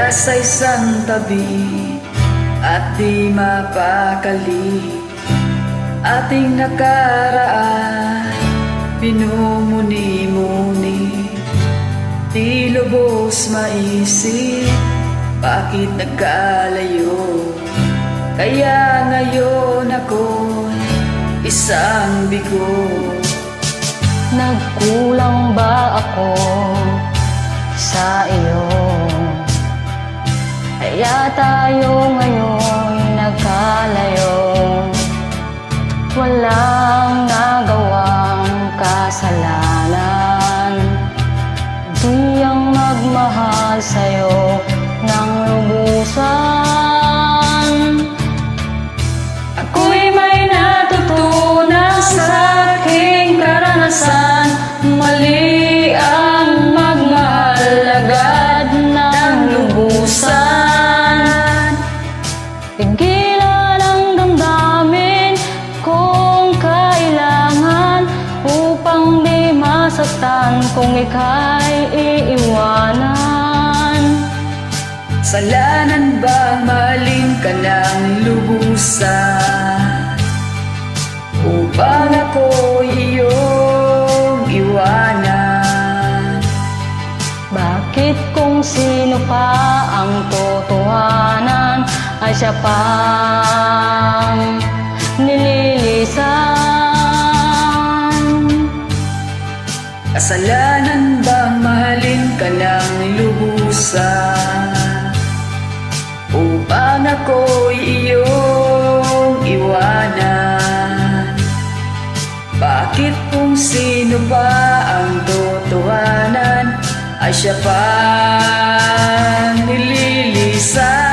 Dinala sa isang tabi at di mapakali. Ating nakaraan pinumuni-muni, di lubos maisip bakit nagkalayo. Kaya ngayon ako'y isang bigo. Nagkulang ba ako sa iyo? Kaya tayo ngayon nagkalayo. Walang nagawang kasalanan, di ang magmahal sa'yo ng lubusan. Ako'y may natutunan sa aking karanasan, mali ang magmahal agad ng lubusan. Pigilan ang damdamin kung kailangan, upang di masaktan kung ika'y iiwanan. Kasalanan bang mahalin ka ng lubusan, upang ako'y iyong iwanan? Bakit kung sino pa ang totohanan ay siya pang nililisan? Kasalanan bang mahalin ka ng lubusan, upang ako'y iyong iwanan? Bakit kung sino pa ang totohanan ay siya pang nililisan?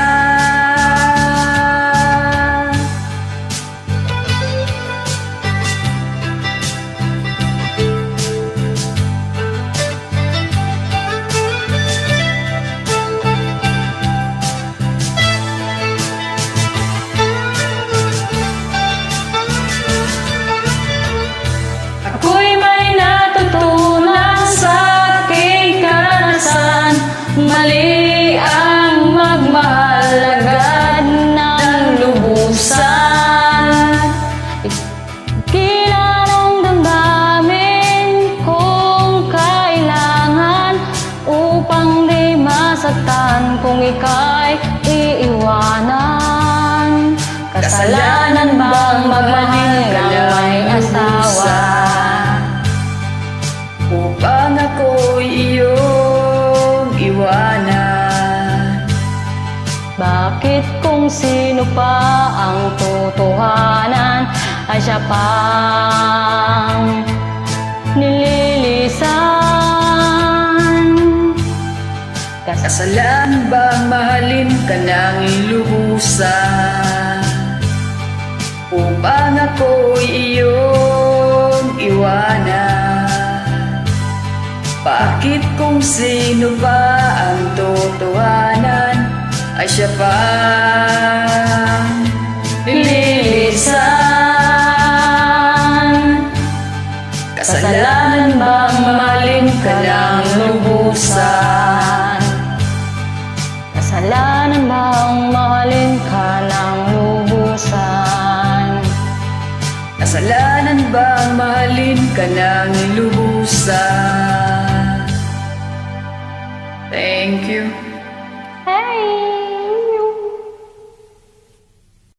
Ako'y may natutunan sa aking karanasan, mali ang magmahal agad ng lubusan. Pigilan ang damdamin kung kailangan, upang di masaktan kung ika'y iiwanan. Kasalanan bang magmahal ng may asawa, upang ako'y iyong iwanan? bakit kung sino pa ang totohanan ay siya pang nililisan? Kasalanan bang mahalin ka ng lubusan, upang ako'y iyong iwanan? Bakit kung sino pa ang totohanan ay siya pang nililisan? Kasalanan bang mahalin ka ng lubusan, Kasalanan bang mahalin ka ng lubusan? kasalanan bang mahalin ka ng lubusan? Thank you.